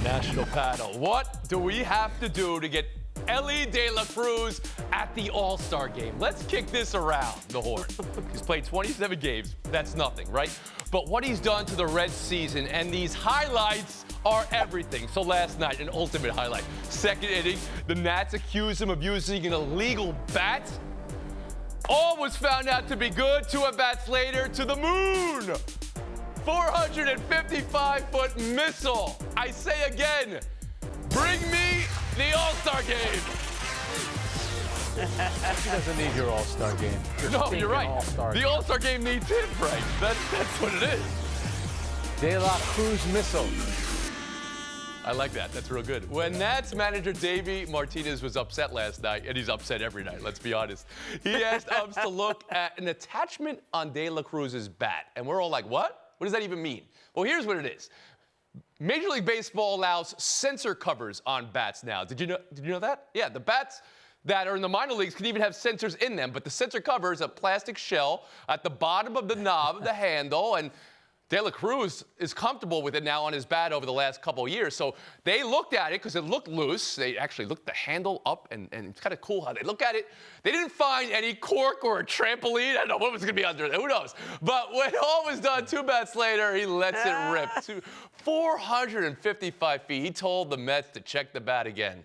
national paddle. What do we have to do to get Elly De La Cruz at the All-Star game? Let's kick this around the horn. He's played 27 games. That's nothing, right? But what he's done to the Reds season, and these highlights are everything. So last night, an ultimate highlight. Second inning, the Nats accused him of using an illegal bat. All was found out to be good. 2 at-bats later, to the moon. 455-foot missile. I say again, bring me the All-Star game. He doesn't need your All-Star game. No, you're right. All-Star the All-Star game needs him, Frank. That's what it is. De La Cruz missile. I like that. That's real good. When Nats manager Davey Martinez was upset last night, and he's upset every night, let's be honest, he asked us to look at an attachment on De La Cruz's bat. And we're all like, what? What does that even mean? Well, here's what it is. Major League Baseball allows sensor covers on bats now. Did you know that? Yeah, the bats that are in the minor leagues can even have sensors in them, but the sensor cover is a plastic shell at the bottom of the knob of the handle, and De La Cruz is comfortable with it now on his bat over the last couple of years. So they looked at it because it looked loose. They actually looked the handle up, and it's kind of cool how they look at it. They didn't find any cork or a trampoline. I don't know what was going to be under there. Who knows? But when all was done, 2 bats later, he lets it rip. 455 feet. He told the Mets to check the bat again.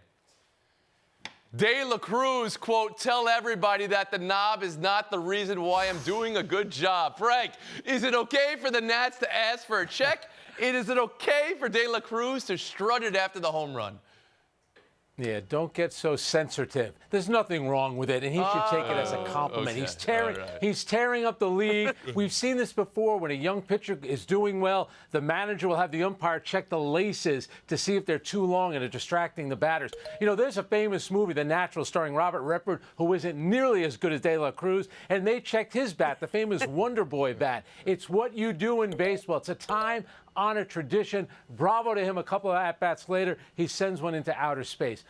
De La Cruz, quote, tell everybody that the knob is not the reason why I'm doing a good job. Frank, is it okay for the Nats to ask for a check? Is it okay for De La Cruz to strut it after the home run? Yeah, don't get so sensitive. There's nothing wrong with it, and he should take it as a compliment. Okay. He's tearing up the league. We've seen this before. When a young pitcher is doing well, the manager will have the umpire check the laces to see if they're too long and are distracting the batters. You know, there's a famous movie, The Natural, starring Robert Redford, who isn't nearly as good as De La Cruz, and they checked his bat, the famous Wonder Boy bat. It's what you do in baseball. It's a time-honored tradition. Bravo to him. A couple of at-bats later, he sends one into outer space.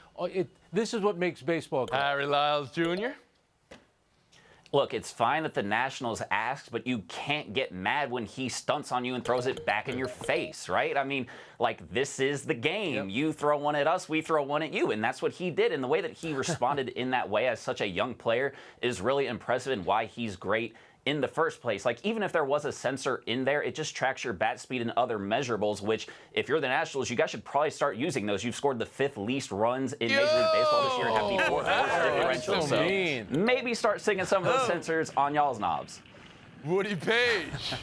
This is what makes baseball great. Harry Lyles Jr.? Look, it's fine that the Nationals asked, but you can't get mad when he stunts on you and throws it back in your face, right? I mean, like, this is the game. Yep. You throw one at us, we throw one at you, and that's what he did. And the way that he responded in that way as such a young player is really impressive and why he's great in the first place. Like, even if there was a sensor in there, it just tracks your bat speed and other measurables, which, if you're the Nationals, you guys should probably start using those. You've scored the 5th least runs in Major League Baseball this year and have the 4th worst differential. So maybe start singing some of those sensors on y'all's knobs. Woody Page.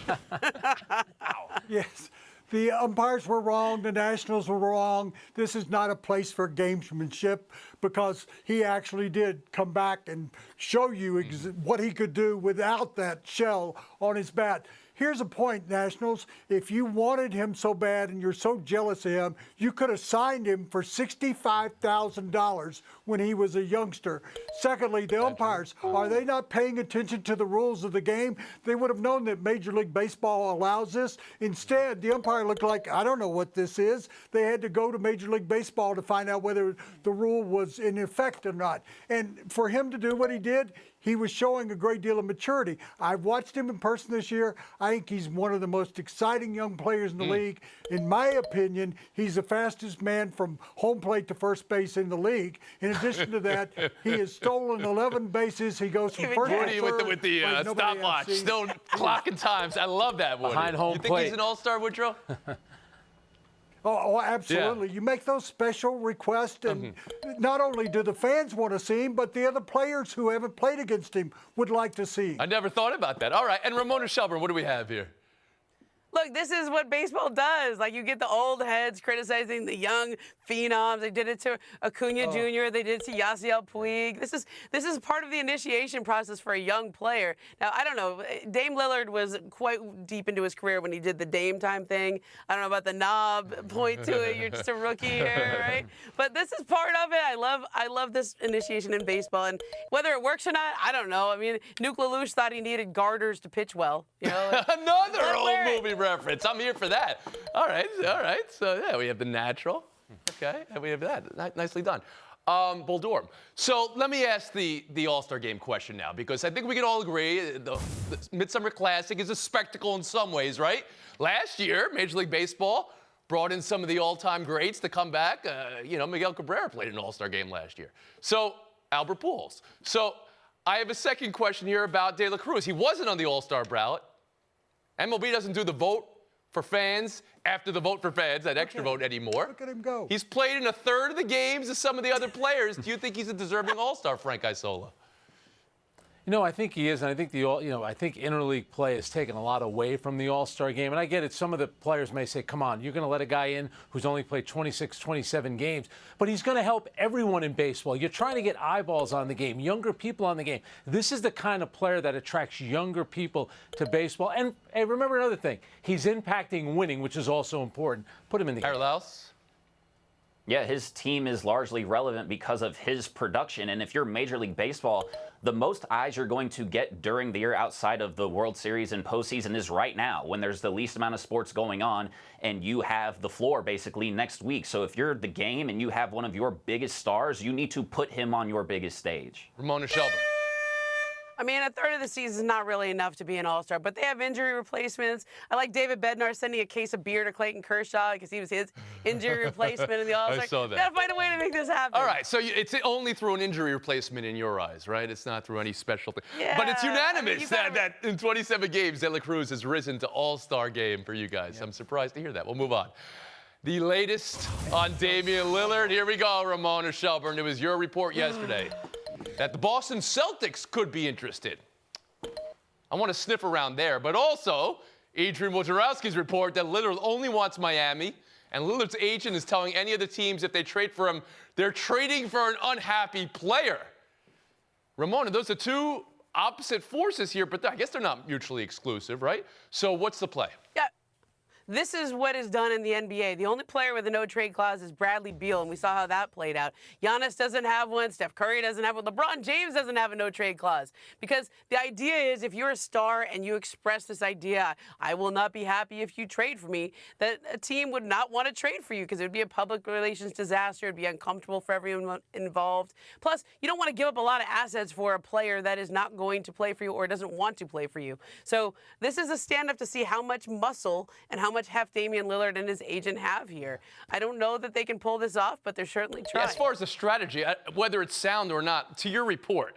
Yes. The umpires were wrong. The Nationals were wrong. This is not a place for gamesmanship, because he actually did come back and show you what he could do without that shell on his bat. Here's a point, Nationals. If you wanted him so bad and you're so jealous of him, you could have signed him for $65,000 when he was a youngster. Secondly, the umpires, are they not paying attention to the rules of the game? They would have known that Major League Baseball allows this. Instead, the umpire looked like, I don't know what this is. They had to go to Major League Baseball to find out whether the rule was in effect or not. And for him to do what he did, he was showing a great deal of maturity. I've watched him in person this year. I think he's one of the most exciting young players in the league. In my opinion, he's the fastest man from home plate to first base in the league. In addition to that, he has stolen 11 bases. He goes from first to Woody third. with the stopwatch, still clocking times. I love that, Woody. Behind home you think plate. he's an all-star, Woodrow? Oh, absolutely. Yeah. You make those special requests, and not only do the fans want to see him, but the other players who haven't played against him would like to see him. I never thought about that. All right, and Ramona Shelburne, what do we have here? Look, this is what baseball does. Like, you get the old heads criticizing the young phenoms. They did it to Acuna Jr. They did it to Yasiel Puig. This is part of the initiation process for a young player. Now, I don't know. Dame Lillard was quite deep into his career when he did the Dame time thing. I don't know about the knob point to it. You're just a rookie here, right? But this is part of it. I love this initiation in baseball. And whether it works or not, I don't know. I mean, Nuke LaLoosh thought he needed garters to pitch well. You know, like, another old movie reference. I'm here for that. All right. So, yeah, we have the natural. Okay, and we have that. Nicely done. Bull Durham. So let me ask the All-Star Game question now, because I think we can all agree the Midsummer Classic is a spectacle in some ways, right? Last year, Major League Baseball brought in some of the all-time greats to come back. Miguel Cabrera played an All-Star game last year. So, Albert Pujols. So, I have a second question here about De La Cruz. He wasn't on the All-Star ballot. MLB doesn't do the vote for fans after the vote for fans, that extra vote anymore. Look at him go. He's played in a third of the games of some of the other players. Do you think he's a deserving All-Star, Frank Isola? I think he is, and I think I think interleague play has taken a lot away from the All-Star game. And I get it. Some of the players may say, "Come on, you're going to let a guy in who's only played 26, 27 games," but he's going to help everyone in baseball. You're trying to get eyeballs on the game, younger people on the game. This is the kind of player that attracts younger people to baseball. And hey, remember another thing: he's impacting winning, which is also important. Put him in the game. Laos? Yeah, his team is largely relevant because of his production. And if you're Major League Baseball, the most eyes you're going to get during the year outside of the World Series and postseason is right now, when there's the least amount of sports going on and you have the floor basically next week. So if you're the game and you have one of your biggest stars, you need to put him on your biggest stage. Ramona Shelburne. I mean, a third of the season is not really enough to be an all-star, but they have injury replacements. I like David Bednar sending a case of beer to Clayton Kershaw because he was his injury replacement in the all-star. I saw that. Gotta find a way to make this happen. All right, so it's only through an injury replacement in your eyes, right? It's not through any special thing. Yeah, But it's unanimous I mean, you gotta- that in 27 games, De La Cruz has risen to all-star game for you guys. I'm surprised to hear that. We'll move on. The latest on Damian Lillard. Here we go, Ramona Shelburne. It was your report yesterday that the Boston Celtics could be interested. I want to sniff around there, but also Adrian Wojnarowski's report that Lillard only wants Miami, and Lillard's agent is telling any of the teams if they trade for him, they're trading for an unhappy player. Ramona, those are two opposite forces here, but I guess they're not mutually exclusive, right? So what's the play? Yeah. This is what is done in the NBA. The only player with a no-trade clause is Bradley Beal, and we saw how that played out. Giannis doesn't have one. Steph Curry doesn't have one. LeBron James doesn't have a no-trade clause. Because the idea is if you're a star and you express this idea, I will not be happy if you trade for me, that a team would not want to trade for you because it would be a public relations disaster. It would be uncomfortable for everyone involved. Plus, you don't want to give up a lot of assets for a player that is not going to play for you or doesn't want to play for you. So this is a stand-up to see how much muscle and how much heft Damian Lillard and his agent have here. I don't know that they can pull this off, but they're certainly trying. As far as the strategy, whether it's sound or not, to your report,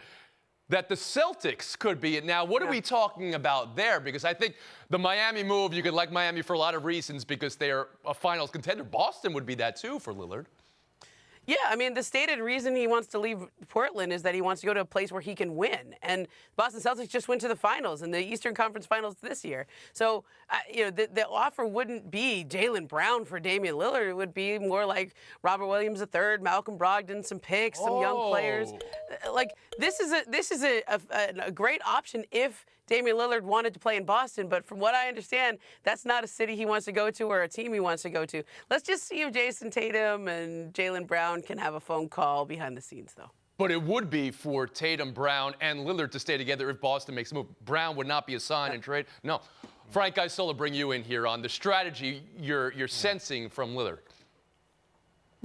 that the Celtics could be it. Now, what are we talking about there? Because I think the Miami move, you could like Miami for a lot of reasons because they're a finals contender. Boston would be that too for Lillard. Yeah, I mean, the stated reason he wants to leave Portland is that he wants to go to a place where he can win. And Boston Celtics just went to the finals in the Eastern Conference Finals this year. So, the offer wouldn't be Jaylen Brown for Damian Lillard. It would be more like Robert Williams III, Malcolm Brogdon, some picks, some young players. Like, this is a great option if Damian Lillard wanted to play in Boston, but from what I understand, that's not a city he wants to go to or a team he wants to go to. Let's just see if Jason Tatum and Jaylen Brown can have a phone call behind the scenes, though. But it would be for Tatum, Brown, and Lillard to stay together if Boston makes a move. Brown would not be a sign and trade. No. Frank Isola, bring you in here on the strategy you're sensing from Lillard.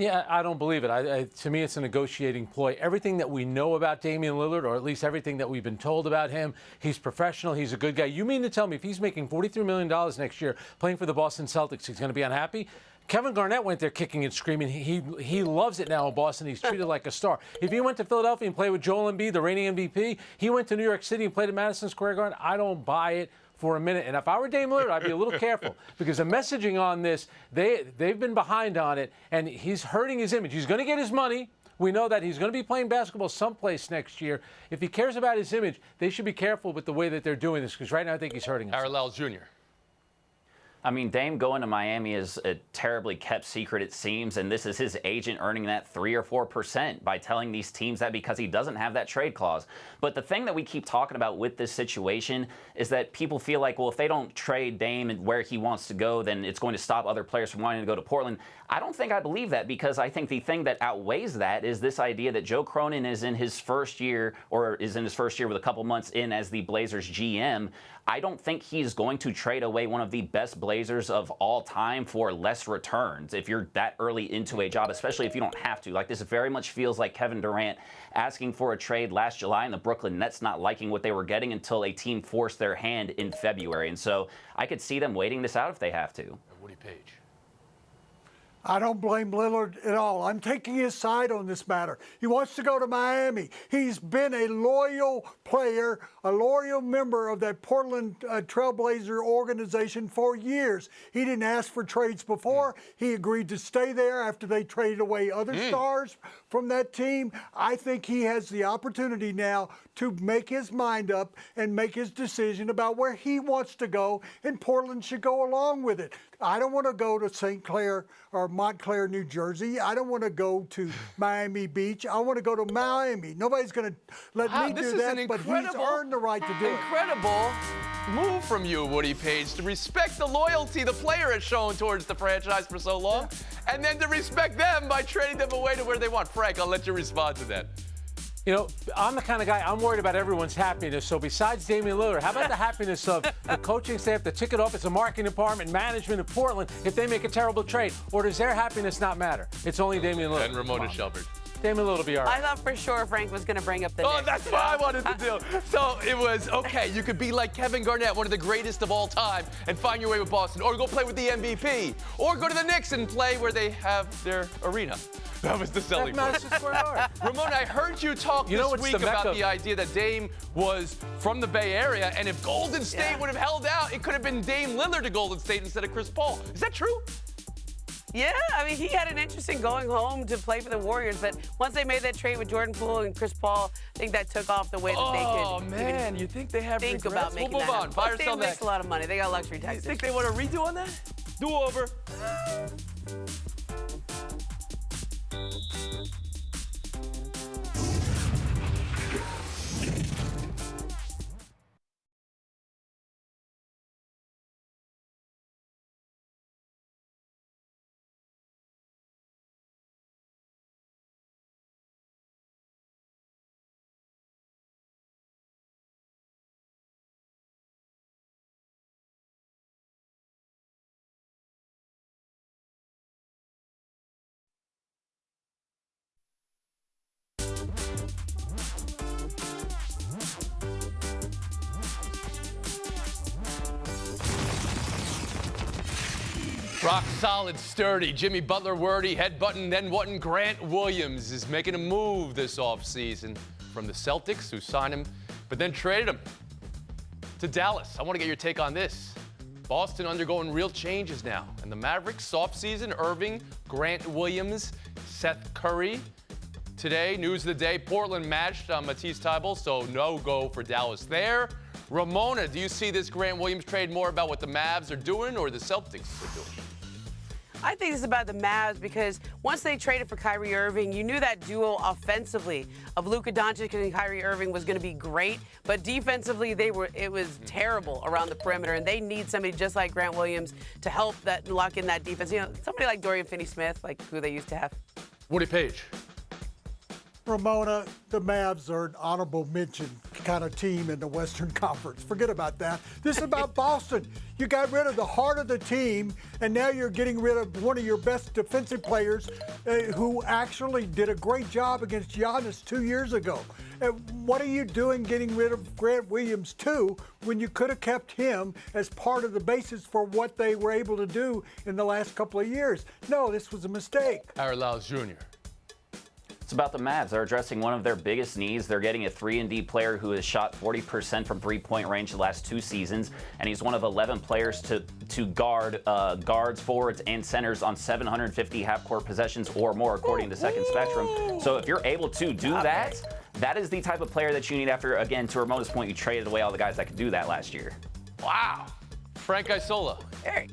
Yeah, I don't believe it. To me, it's a negotiating ploy. Everything that we know about Damian Lillard, or at least everything that we've been told about him, he's professional, he's a good guy. You mean to tell me if he's making $43 million next year playing for the Boston Celtics, he's going to be unhappy? Kevin Garnett went there kicking and screaming. He loves it now in Boston. He's treated like a star. If he went to Philadelphia and played with Joel Embiid, the reigning MVP, he went to New York City and played at Madison Square Garden, I don't buy it for a minute. And if I were Dame Lillard, I'd be a little careful because the messaging on this, they've been behind on it, and he's hurting his image. He's going to get his money. We know that he's going to be playing basketball someplace next year. If he cares about his image, they should be careful with the way that they're doing this because right now I think he's hurting himself. Aaron Lyles Jr. I mean, Dame going to Miami is a terribly kept secret, it seems, and this is his agent earning that 3 or 4% by telling these teams that because he doesn't have that trade clause. But the thing that we keep talking about with this situation is that people feel like, well, if they don't trade Dame and where he wants to go, then it's going to stop other players from wanting to go to Portland. I don't think I believe that because I think the thing that outweighs that is this idea that Joe Cronin is in his first year with a couple months in as the Blazers GM. I don't think he's going to trade away one of the best Blazers of all time for less returns if you're that early into a job, especially if you don't have to. Like, this very much feels like Kevin Durant asking for a trade last July and the Brooklyn Nets not liking what they were getting until a team forced their hand in February. And so I could see them waiting this out if they have to. Woody Page. I don't blame Lillard at all. I'm taking his side on this matter. He wants to go to Miami. He's been a loyal player, a loyal member of that Portland Trailblazer organization for years. He didn't ask for trades before. He agreed to stay there after they traded away other stars from that team. I think he has the opportunity now to make his mind up and make his decision about where he wants to go, and Portland should go along with it. I don't want to go to St. Clair or Montclair, New Jersey. I don't want to go to Miami Beach. I want to go to Miami. Nobody's going to let me do that, but he's earned the right to do it. Incredible move from you, Woody Page, to respect the loyalty the player has shown towards the franchise for so long, and then to respect them by trading them away to where they want. Frank, I'll let you respond to that. You know, I'm the kind of guy, I'm worried about everyone's happiness. So besides Damian Lillard, how about the happiness of the coaching staff, the ticket office, the marketing department, management of Portland if they make a terrible trade? Or does their happiness not matter? It's only Damian Lillard. And Ramona Shelburne. Damian Lillard will be all right. I thought for sure Frank was going to bring up the Knicks. That's what I wanted to do. So it was, okay, you could be like Kevin Garnett, one of the greatest of all time, and find your way with Boston. Or go play with the MVP. Or go to the Knicks and play where they have their arena. That was the selling point. Madison Square Garden. Ramon, I heard you talk this week about the idea that Dame was from the Bay Area, and if Golden State would have held out, it could have been Dame Lillard to Golden State instead of Chris Paul. Is that true? Yeah, I mean, he had an interest in going home to play for the Warriors, but once they made that trade with Jordan Poole and Chris Paul, I think that took off the way that they could. Oh, man, you think they have think regrets? about making We'll move that on. happen. Buy or Plus, sell Dame makes next. a lot of money. They got luxury taxes. You think they want to redo on that? Do over. Rock solid, sturdy. Jimmy Butler wordy, headbutting, then whatting. Grant Williams is making a move this offseason from the Celtics, who signed him, but then traded him to Dallas. I want to get your take on this. Boston undergoing real changes now. And the Mavericks, offseason, Irving, Grant Williams, Seth Curry. Today, news of the day, Portland matched Matisse Thybulle, so no go for Dallas there. Ramona, do you see this Grant Williams trade more about what the Mavs are doing or the Celtics are doing? I think this is about the Mavs because once they traded for Kyrie Irving, you knew that duo offensively of Luka Doncic and Kyrie Irving was going to be great, but defensively it was terrible around the perimeter, and they need somebody just like Grant Williams to help that lock in that defense. You know, somebody like Dorian Finney-Smith, like who they used to have. Woody Page. Ramona, the Mavs are an honorable mention kind of team in the Western Conference. Forget about that. This is about Boston. You got rid of the heart of the team, and now you're getting rid of one of your best defensive players who actually did a great job against Giannis 2 years ago. What are you doing getting rid of Grant Williams, too, when you could have kept him as part of the basis for what they were able to do in the last couple of years? No, this was a mistake. Harold Lyles Jr. It's about the Mavs. They're addressing one of their biggest needs. They're getting a 3-and-D player who has shot 40% from three-point range the last 2 seasons, and he's one of 11 players to guard guards, forwards, and centers on 750 half-court possessions or more, according to Second Spectrum. So if you're able to do that, that is the type of player that you need after, again, to Ramona's point, you traded away all the guys that could do that last year. Wow. Frank Isola. Eric.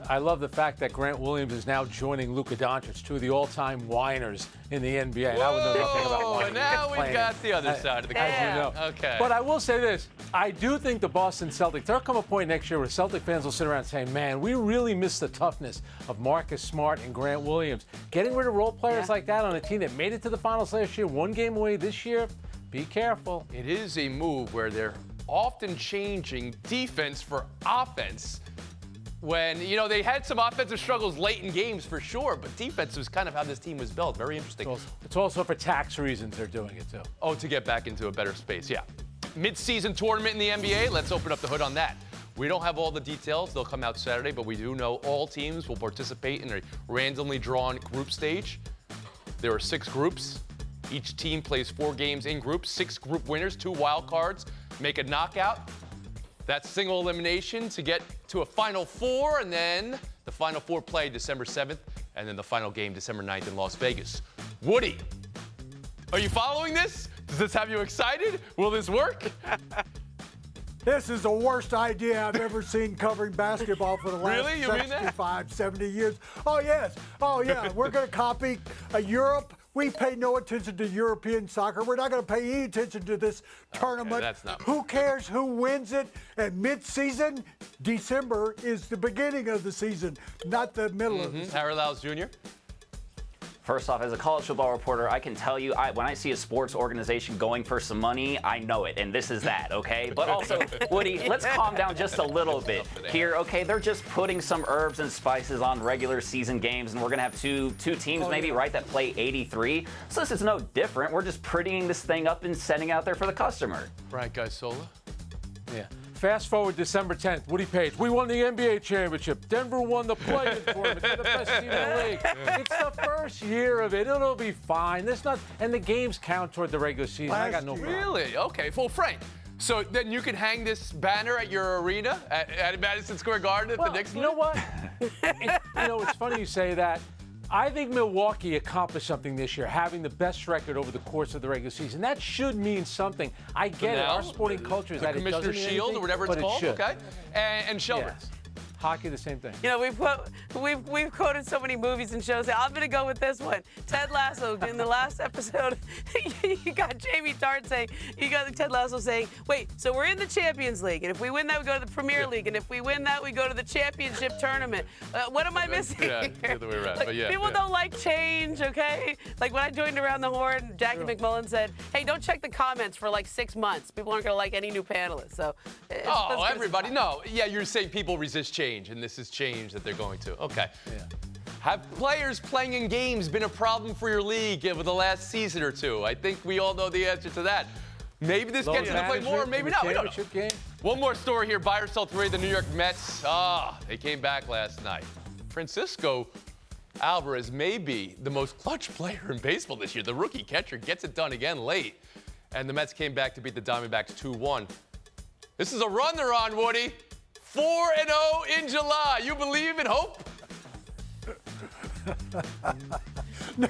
I love the fact that Grant Williams is now joining Luka Doncic, 2 of the all-time whiners in the NBA. And I would know nothing about Whoa, whining. now we've got the other side of the coin. As you know. Okay. But I will say this. I do think the Boston Celtics, there'll come a point next year where Celtic fans will sit around saying, man, we really miss the toughness of Marcus Smart and Grant Williams. Getting rid of role players like that on a team that made it to the finals last year, 1 game away this year, be careful. It is a move where they're often changing defense for offense. When, you know, they had some offensive struggles late in games for sure, but defense was kind of how this team was built. Very interesting. It's also for tax reasons they're doing it, too. Oh, to get back into a better space, yeah. Mid-season tournament in the NBA, let's open up the hood on that. We don't have all the details. They'll come out Saturday, but we do know all teams will participate in a randomly drawn group stage. There are 6 groups. Each team plays 4 games in groups, 6 group winners, 2 wild cards, make a knockout. That's single elimination to get to a Final Four, and then the Final Four play December 7th, and then the final game December 9th in Las Vegas. Woody, are you following this? Does this have you excited? Will this work? This is the worst idea I've ever seen covering basketball for the last Really? You mean that? 65, 70 years. Oh, yes. Oh, yeah. We're going to copy Europe. We pay no attention to European soccer. We're not going to pay any attention to this tournament. that's not- Who cares who wins it? And mid-season, December is the beginning of the season, not the middle of the season. Harry Lyles Jr.? First off, as a college football reporter, I can tell you, when I see a sports organization going for some money, I know it, and this is that, okay? But also, Woody, let's calm down just a little bit here, okay? They're just putting some herbs and spices on regular season games, and we're going to have two teams maybe, right, that play 83. So this is no different. We're just prettying this thing up and sending out there for the customer. Frank Isola? Yeah. Fast forward December 10th, Woody Page. We won the NBA championship. Denver won the play-in tournament. They're the best team in the league. It's the first year of it. It'll be fine. And the games count toward the regular season. I got no problem. Really? Okay. Well, Frank, so then you can hang this banner at your arena at Madison Square Garden if the Knicks you know win? what? It's funny you say that. I think Milwaukee accomplished something this year, having the best record over the course of the regular season. That should mean something. I get it. Now, Our sporting culture is the that it doesn't Commissioner mean Shield anything, or whatever it's but called. It should. Okay. And Shelburne. Yes. Hockey, the same thing. You know, we've quoted so many movies and shows. I'm gonna go with this one. Ted Lasso. In the last episode, you got Jamie Tart saying, you got Ted Lasso saying, "Wait, so we're in the Champions League, and if we win that, we go to the Premier League, and if we win that, we go to the championship tournament." What am I missing? Yeah, here? the other way around, Like, but yeah, people yeah. don't like change, okay? Like when I joined Around the Horn, Jackie McMullen said, "Hey, don't check the comments for like 6 months. People aren't gonna like any new panelists." So. Oh, let's give it some everybody. time. No. Yeah, you're saying people resist change, and this is change that they're going to. Okay. Yeah. Have players playing in games been a problem for your league over the last season or two? I think we all know the answer to that. Maybe this gets them to play more, maybe not. We don't know. Game. One more story here. Buy or sell 3, the New York Mets. They came back last night. Francisco Alvarez may be the most clutch player in baseball this year. The rookie catcher gets it done again late. And the Mets came back to beat the Diamondbacks 2-1. This is a run they're on, Woody. 4-0 in July. You believe in hope? No,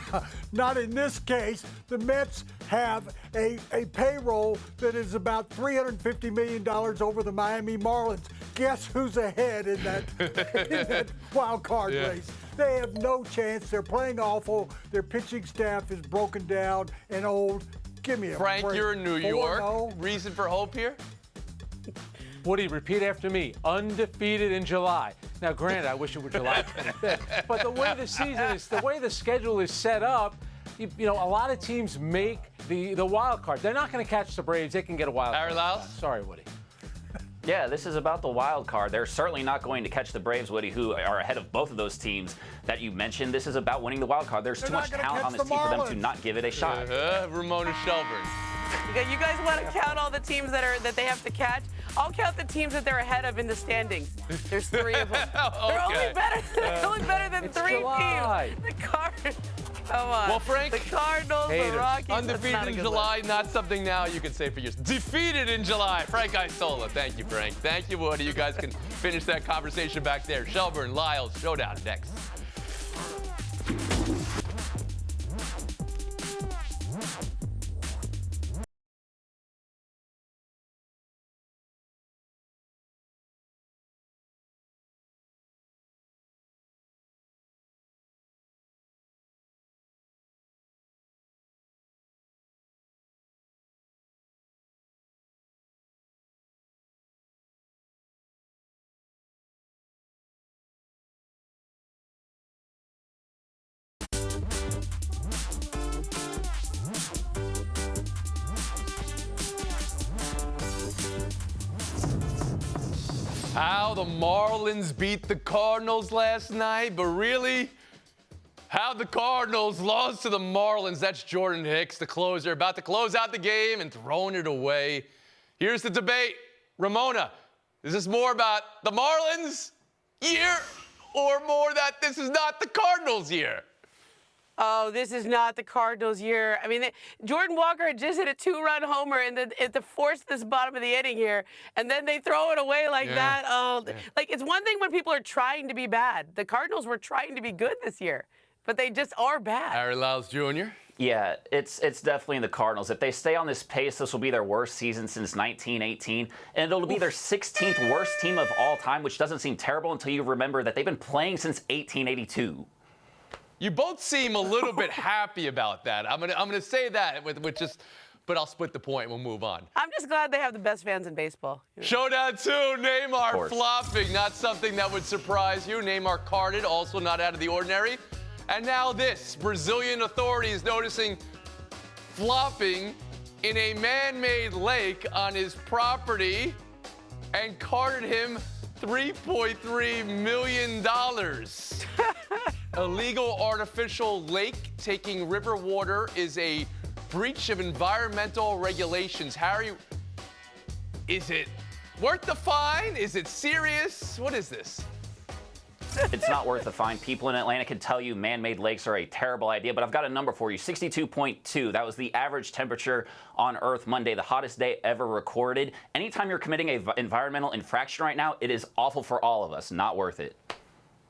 not in this case. The Mets have a payroll that is about $350 million over the Miami Marlins. Guess who's ahead in that wild card race? They have no chance. They're playing awful. Their pitching staff is broken down and old. Give me a Frank, break. you're in New York. 4-0. Reason for hope here? Woody, repeat after me. Undefeated in July. Now, granted, I wish it were July 25th, but the way the season is, the way the schedule is set up, you know, a lot of teams make the wild card. They're not going to catch the Braves. They can get a wild card. Harry Lyles? Sorry, Woody. Yeah, this is about the wild card. They're certainly not going to catch the Braves, Woody, who are ahead of both of those teams that you mentioned. This is about winning the wild card. There's too much not gonna talent on catch this the team for them to Marlins. not give it a shot. Ramona Shelburne. You guys want to count all the teams that they have to catch? I'll count the teams that they're ahead of in the standings. There's 3 of them. They're only better than It's 3 July. teams. The Cardinals. Come on. Well, Frank, the Cardinals, haters. the Rockies. that's Undefeated not a in good July, list. not something now you can say for years. Defeated in July. Frank Isola. Thank you, Frank. Thank you, Woody. You guys can finish that conversation back there. Shelburne, Lyles, showdown next. How the Marlins beat the Cardinals last night, but really, how the Cardinals lost to the Marlins. That's Jordan Hicks, the closer, about to close out the game and throwing it away. Here's the debate. Ramona, Is this more about the Marlins' year or more that this is not the Cardinals' year? Oh, this is not the Cardinals' year. I mean, Jordan Walker had just hit a 2-run homer to force this bottom of the inning here, and then they throw it away like that. Oh, like it's one thing when people are trying to be bad. The Cardinals were trying to be good this year, but they just are bad. Harry Lyles Jr. Yeah, it's definitely the Cardinals. If they stay on this pace, this will be their worst season since 1918, and it'll be their 16th worst team of all time, which doesn't seem terrible until you remember that they've been playing since 1882. You both seem a little bit happy about that. I'm gonna say that but I'll split the point. We'll move on. I'm just glad they have the best fans in baseball. Showdown 2, Neymar flopping. Not something that would surprise you. Neymar carded, also not out of the ordinary. And now this, Brazilian authorities noticing flopping in a man-made lake on his property and carded him $3.3 million. Illegal artificial lake taking river water is a breach of environmental regulations. Harry, is it worth the fine? Is it serious? What is this? It's not worth the fine. People in Atlanta can tell you man-made lakes are a terrible idea, but I've got a number for you, 62.2. That was the average temperature on Earth Monday, the hottest day ever recorded. Anytime you're committing an environmental infraction right now, it is awful for all of us. Not worth it.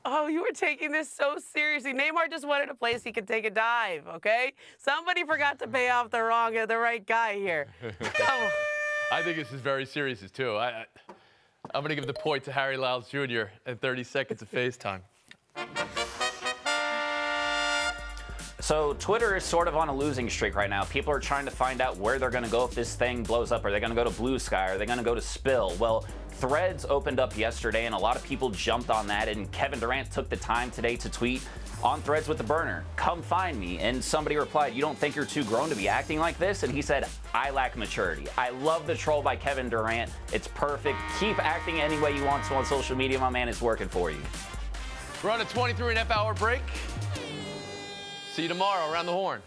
Oh, you were taking this so seriously. Neymar just wanted a place he could take a dive, okay? Somebody forgot to pay off the right guy here. Oh. I think this is very serious, too. I'm going to give the point to Harry Lyles Jr. and 30 seconds of FaceTime. So Twitter is sort of on a losing streak right now. People are trying to find out where they're going to go if this thing blows up. Are they going to go to Blue Sky? Are they going to go to Spill? Well, Threads opened up yesterday, and a lot of people jumped on that, and Kevin Durant took the time today to tweet on Threads with the burner, "Come find me." And somebody replied, "You don't think you're too grown to be acting like this?" And he said, "I lack maturity." I love the troll by Kevin Durant. It's perfect. Keep acting any way you want to on social media, my man. It's working for you. We're on a 23.5-hour break. See you tomorrow around the horn.